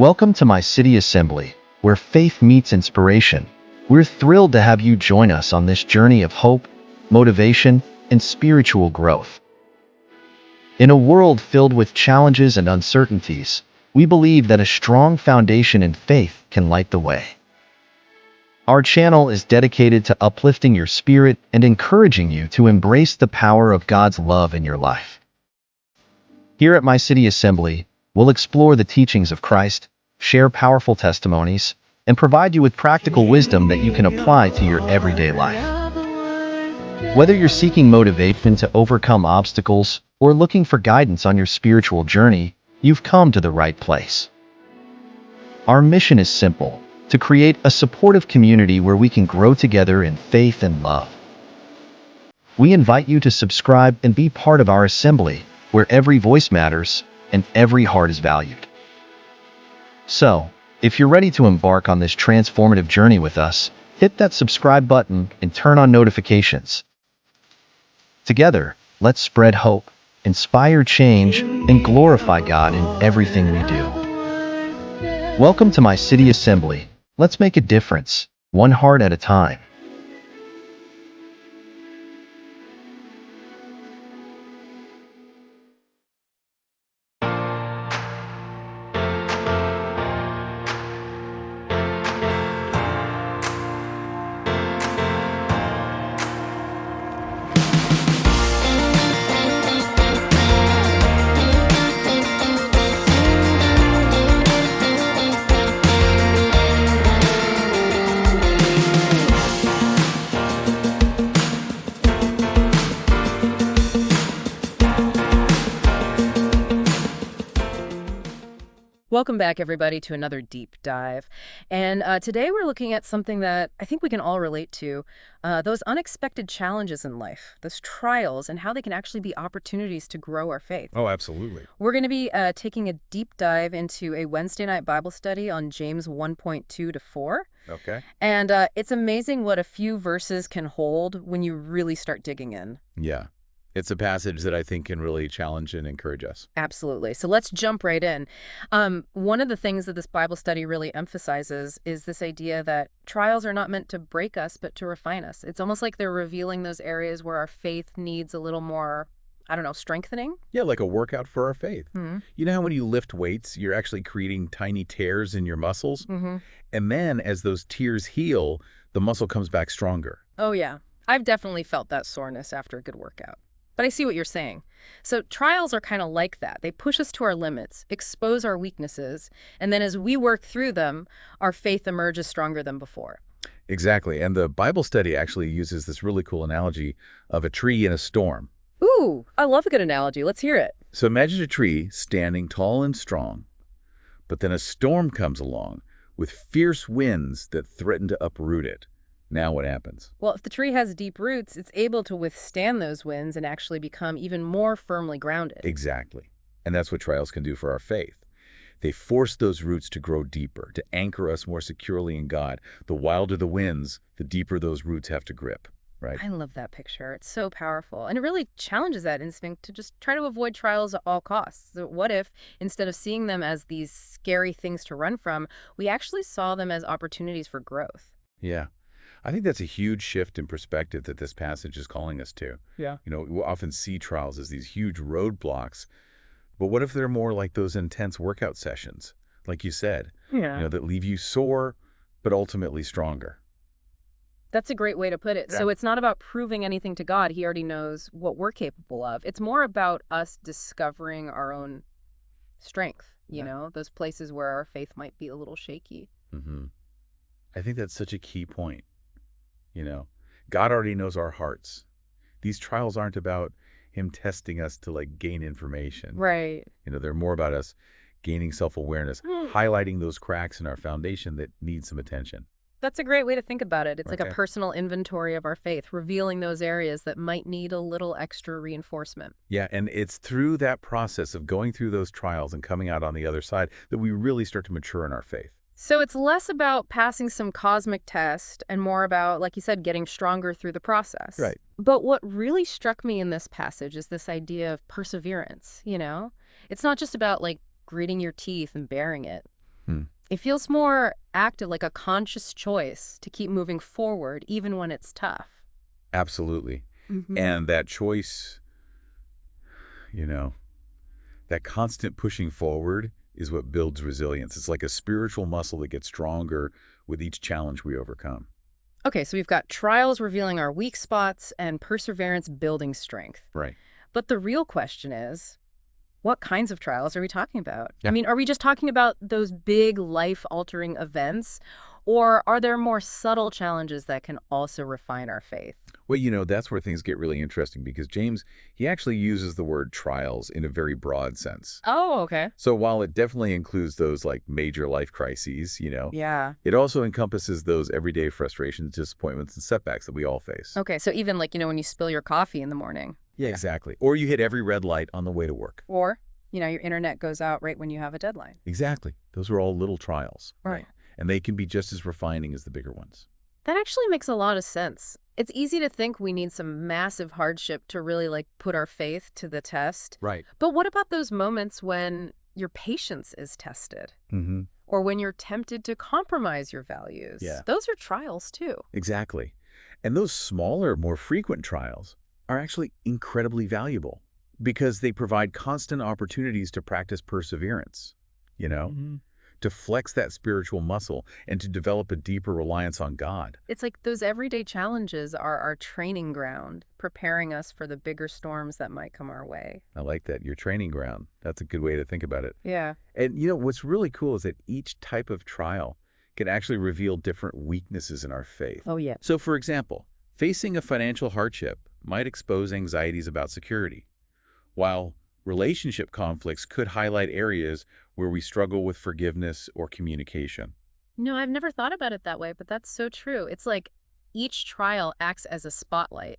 Welcome to my city assembly, where faith meets inspiration. We're thrilled to have you join us on this journey of hope, motivation, and spiritual growth. In a world filled with challenges and uncertainties, we believe that a strong foundation in faith can light the way. Our channel is dedicated to uplifting your spirit and encouraging you to embrace the power of God's love in your life. Here at my city assembly, we'll explore the teachings of Christ, share powerful testimonies, and provide you with practical wisdom that you can apply to your everyday life. Whether you're seeking motivation to overcome obstacles or looking for guidance on your spiritual journey, you've come to the right place. Our mission is simple: to create a supportive community where we can grow together in faith and love. We invite you to subscribe and be part of our assembly, where every voice matters and every heart is valued. So, if you're ready to embark on this transformative journey with us, hit that subscribe button and turn on notifications. Together, let's spread hope, inspire change, and glorify God in everything we do. Welcome to my city assembly. Let's make a difference, one heart at a time. Welcome back, everybody, to another deep dive. And today we're looking at something that I think we can all relate to, those unexpected challenges in life, those trials, and how they can actually be opportunities to grow our faith. Oh, absolutely. We're going to be taking a deep dive into a Wednesday night Bible study on James 1.2 to 4. Okay. And it's amazing what a few verses can hold when you really start digging in. Yeah. It's a passage that I think can really challenge and encourage us. Absolutely. So let's jump right in. One of the things that this Bible study really emphasizes is this idea that trials are not meant to break us, but to refine us. It's almost like they're revealing those areas where our faith needs a little more, strengthening. Yeah, like a workout for our faith. Mm-hmm. You know how when you lift weights, you're actually creating tiny tears in your muscles? Mm-hmm. And then as those tears heal, the muscle comes back stronger. Oh, yeah. I've definitely felt that soreness after a good workout. But I see what you're saying. So trials are kind of like that. They push us to our limits, expose our weaknesses, and then as we work through them, our faith emerges stronger than before. Exactly. And the Bible study actually uses this really cool analogy of a tree in a storm. Ooh, I love a good analogy. Let's hear it. So imagine a tree standing tall and strong, but then a storm comes along with fierce winds that threaten to uproot it. Now what happens? Well, if the tree has deep roots, it's able to withstand those winds and actually become even more firmly grounded. Exactly. And that's what trials can do for our faith. They force those roots to grow deeper, to anchor us more securely in God. The wilder the winds, the deeper those roots have to grip, right? I love that picture. It's so powerful. And it really challenges that instinct to just try to avoid trials at all costs. So what if, instead of seeing them as these scary things to run from, we actually saw them as opportunities for growth? Yeah. I think that's a huge shift in perspective that this passage is calling us to. Yeah. You know, we often see trials as these huge roadblocks, but what if they're more like those intense workout sessions, like you said, Yeah. that leave you sore, but ultimately stronger? That's a great way to put it. Yeah. So it's not about proving anything to God. He already knows what we're capable of. It's more about us discovering our own strength, those places where our faith might be a little shaky. Mm-hmm. I think that's such a key point. God already knows our hearts. These trials aren't about him testing us to gain information. Right. They're more about us gaining self-awareness, highlighting those cracks in our foundation that need some attention. That's a great way to think about it. It's like a Okay. personal inventory of our faith, revealing those areas that might need a little extra reinforcement. Yeah, and it's through that process of going through those trials and coming out on the other side that we really start to mature in our faith. So it's less about passing some cosmic test and more about, like you said, getting stronger through the process. Right. But what really struck me in this passage is this idea of perseverance, It's not just about gritting your teeth and bearing it. Hmm. It feels more active, like a conscious choice to keep moving forward, even when it's tough. Absolutely. Hmm. And that choice, you know, that constant pushing forward is what builds resilience. It's like a spiritual muscle that gets stronger with each challenge we overcome. Okay, so we've got trials revealing our weak spots and perseverance building strength. Right. But the real question is, what kinds of trials are we talking about? I Yeah. mean, are we just talking about those big life-altering events, or are there more subtle challenges that can also refine our faith? Well, that's where things get really interesting because James, he actually uses the word trials in a very broad sense. Oh, okay. So while it definitely includes those like major life crises, Yeah. it also encompasses those everyday frustrations, disappointments, and setbacks that we all face. Okay, so even like, when you spill your coffee in the morning, Yeah, exactly. Or you hit every red light on the way to work. or, your internet goes out right when you have a deadline. Exactly. Those are all little trials. Right. And they can be just as refining as the bigger ones. That actually makes a lot of sense. It's easy to think we need some massive hardship to really like put our faith to the test. Right. But what about those moments when your patience is tested? Mm-hmm. Or when you're tempted to compromise your values? Yeah. Those are trials too. Exactly. And those smaller, more frequent trials are actually incredibly valuable because they provide constant opportunities to practice perseverance, you know, to flex that spiritual muscle and to develop a deeper reliance on God. It's like those everyday challenges are our training ground, preparing us for the bigger storms that might come our way. I like that. Your training ground. That's a good way to think about it. Yeah. And what's really cool is that each type of trial can actually reveal different weaknesses in our faith. Oh, yeah. So, for example, facing a financial hardship might expose anxieties about security, while relationship conflicts could highlight areas where we struggle with forgiveness or communication. No, I've never thought about it that way, but that's so true. It's like each trial acts as a spotlight,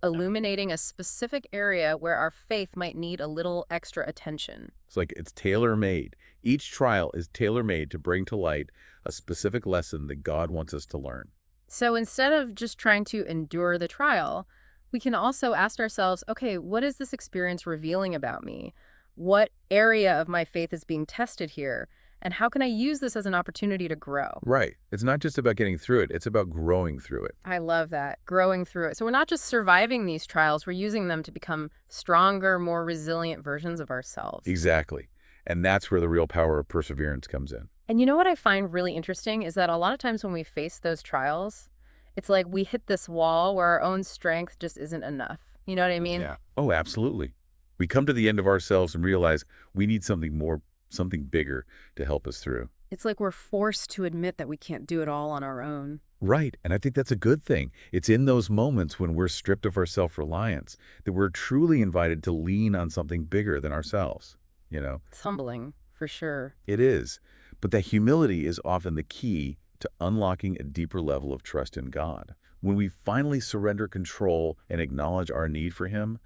illuminating a specific area where our faith might need a little extra attention. It's like it's tailor-made. Each trial is tailor-made to bring to light a specific lesson that God wants us to learn. So instead of just trying to endure the trial, we can also ask ourselves, okay, what is this experience revealing about me? What area of my faith is being tested here? And how can I use this as an opportunity to grow? Right. It's not just about getting through it. It's about growing through it. I love that, growing through it. So we're not just surviving these trials, we're using them to become stronger, more resilient versions of ourselves. Exactly. And that's where the real power of perseverance comes in. And you know what I find really interesting is that a lot of times when we face those trials, it's like we hit this wall where our own strength just isn't enough. You know what I mean? Yeah. Oh, absolutely. We come to the end of ourselves and realize we need something more, something bigger to help us through. It's like we're forced to admit that we can't do it all on our own. Right. And I think that's a good thing. It's in those moments when we're stripped of our self-reliance that we're truly invited to lean on something bigger than ourselves. It's humbling, for sure. It is. But that humility is often the key to unlocking a deeper level of trust in God. When we finally surrender control and acknowledge our need for Him,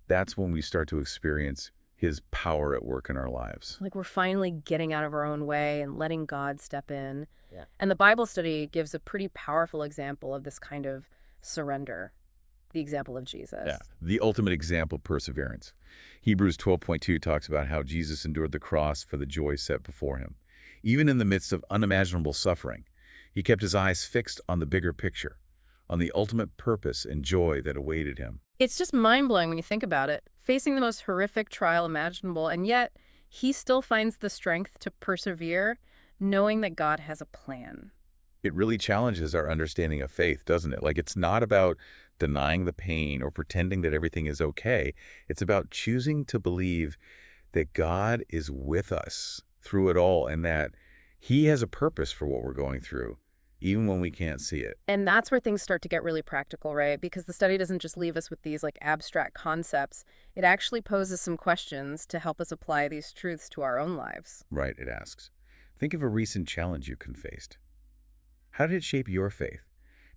that's when we start to experience His power at work in our lives. Like we're finally getting out of our own way and letting God step in. Yeah. And the Bible study gives a pretty powerful example of this kind of surrender, the example of Jesus. Yeah, the ultimate example of perseverance. Hebrews 12:2 talks about how Jesus endured the cross for the joy set before Him. Even in the midst of unimaginable suffering, He kept His eyes fixed on the bigger picture, on the ultimate purpose and joy that awaited Him. It's just mind-blowing when you think about it, facing the most horrific trial imaginable, and yet He still finds the strength to persevere, knowing that God has a plan. It really challenges our understanding of faith, doesn't it? Like, it's not about denying the pain or pretending that everything is okay. It's about choosing to believe that God is with us through it all and that He has a purpose for what we're going through, even when we can't see it. And that's where things start to get really practical, right? Because the study doesn't just leave us with these like abstract concepts. It actually poses some questions to help us apply these truths to our own lives. Right, it asks. Think of a recent challenge you faced. How did it shape your faith?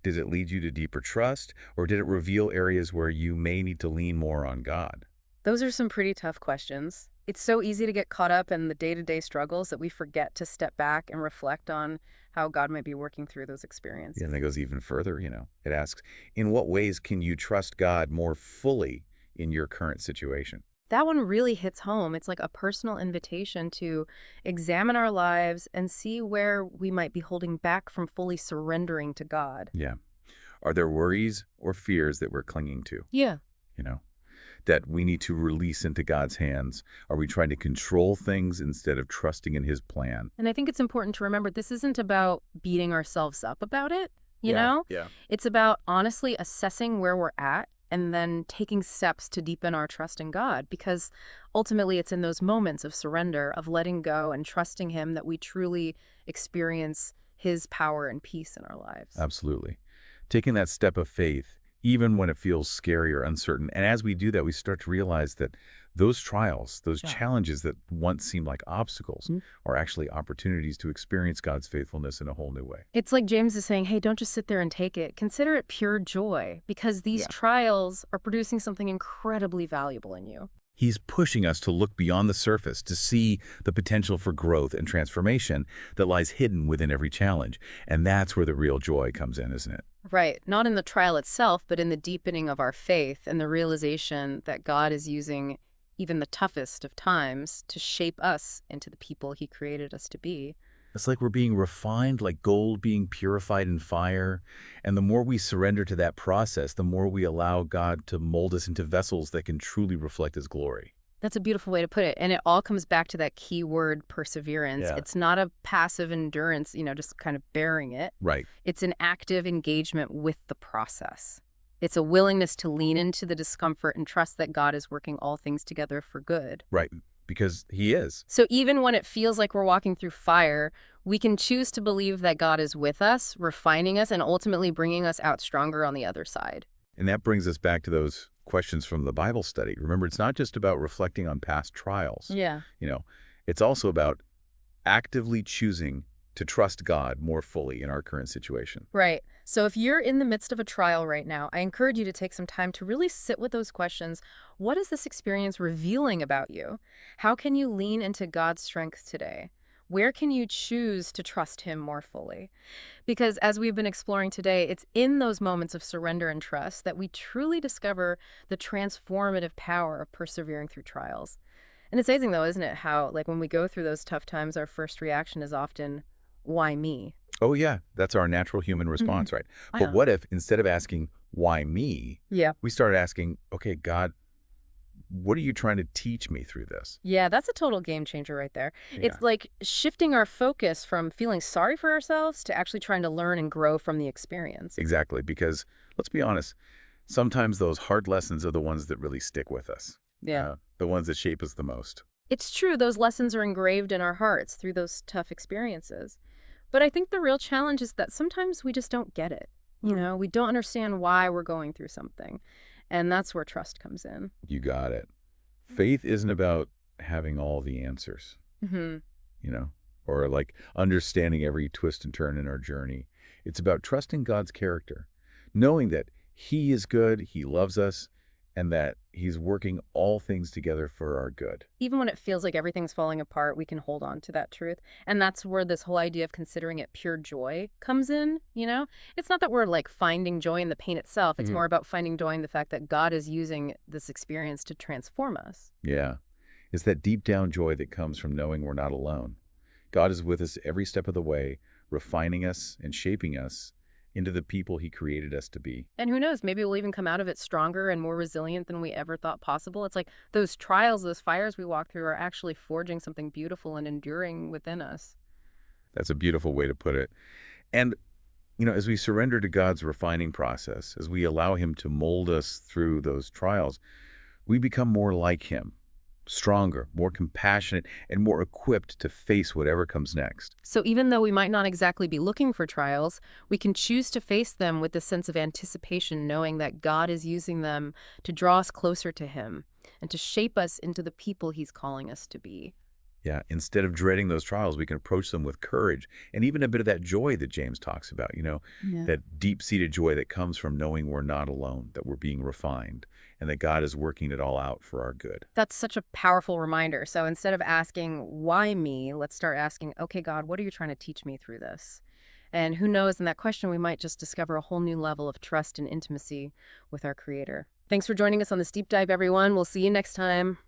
Did it lead you to deeper trust, or did it reveal areas where you may need to lean more on God? Those are some pretty tough questions. It's so easy to get caught up in the day-to-day struggles that we forget to step back and reflect on how God might be working through those experiences. Yeah, and it goes even further, It asks, in what ways can you trust God more fully in your current situation? That one really hits home. It's like a personal invitation to examine our lives and see where we might be holding back from fully surrendering to God. Yeah. Are there worries or fears that we're clinging to, Yeah. you know, that we need to release into God's hands? Are we trying to control things instead of trusting in his plan? And I think it's important to remember this isn't about beating ourselves up about it, you Yeah, know? yeah. It's about honestly assessing where we're at and then taking steps to deepen our trust in God, because ultimately it's in those moments of surrender, of letting go and trusting him, that we truly experience his power and peace in our lives. Absolutely. Taking that step of faith, even when it feels scary or uncertain. And as we do that, we start to realize that those trials, those Yeah. challenges that once seemed like obstacles, Mhm. are actually opportunities to experience God's faithfulness in a whole new way. It's like James is saying, hey, don't just sit there and take it. Consider it pure joy, because these Yeah. trials are producing something incredibly valuable in you. He's pushing us to look beyond the surface, to see the potential for growth and transformation that lies hidden within every challenge. And that's where the real joy comes in, isn't it? Right. Not in the trial itself, but in the deepening of our faith and the realization that God is using even the toughest of times to shape us into the people he created us to be. It's like we're being refined, like gold being purified in fire. And the more we surrender to that process, the more we allow God to mold us into vessels that can truly reflect his glory. That's a beautiful way to put it. And it all comes back to that key word, perseverance. Yeah. It's not a passive endurance, just kind of bearing it. Right, It's an active engagement with the process. It's a willingness to lean into the discomfort and trust that God is working all things together for good. right. Because he is. So even when it feels like we're walking through fire, we can choose to believe that God is with us, refining us, and ultimately bringing us out stronger on the other side. And that brings us back to those questions from the Bible study. Remember, it's not just about reflecting on past trials. Yeah. You know, it's also about actively choosing to trust God more fully in our current situation. Right. So if you're in the midst of a trial right now, I encourage you to take some time to really sit with those questions. What is this experience revealing about you? How can you lean into God's strength today? Where can you choose to trust him more fully? Because as we've been exploring today, it's in those moments of surrender and trust that we truly discover the transformative power of persevering through trials. And it's amazing, though, isn't it, how, like, when we go through those tough times, our first reaction is often, why me? Oh, yeah, that's our natural human response, right? But what if instead of asking, why me, Yeah. we started asking, okay, God, what are you trying to teach me through this? Yeah, that's a total game changer right there. Yeah, It's like shifting our focus from feeling sorry for ourselves to actually trying to learn and grow from the experience. exactly. Because let's be honest, sometimes those hard lessons are the ones that really stick with us, Yeah. the ones that shape us the most. It's true, those lessons are engraved in our hearts through those tough experiences. But I think the real challenge is that sometimes we just don't get it. We don't understand why we're going through something. And that's where trust comes in. You got it. Faith isn't about having all the answers, Hmm. you know, or like understanding every twist and turn in our journey. It's about trusting God's character, knowing that he is good, he loves us, and that he's working all things together for our good. Even when it feels like everything's falling apart, we can hold on to that truth. And that's where this whole idea of considering it pure joy comes in. It's not that we're like finding joy in the pain itself. It's more about finding joy in the fact that God is using this experience to transform us. Yeah. It's that deep down joy that comes from knowing we're not alone. God is with us every step of the way, refining us and shaping us into the people he created us to be. And who knows, maybe we'll even come out of it stronger and more resilient than we ever thought possible. It's like those trials, those fires we walk through are actually forging something beautiful and enduring within us. That's a beautiful way to put it. And, as we surrender to God's refining process, as we allow him to mold us through those trials, we become more like him, stronger, more compassionate, and more equipped to face whatever comes next. So even though we might not exactly be looking for trials, we can choose to face them with a sense of anticipation, knowing that God is using them to draw us closer to him and to shape us into the people he's calling us to be. Yeah, instead of dreading those trials, we can approach them with courage and even a bit of that joy that James talks about, Yeah. that deep-seated joy that comes from knowing we're not alone, that we're being refined, and that God is working it all out for our good. That's such a powerful reminder. So instead of asking, why me, let's start asking, okay, God, what are you trying to teach me through this? And who knows, in that question, we might just discover a whole new level of trust and intimacy with our Creator. Thanks for joining us on this deep dive, everyone. We'll see you next time.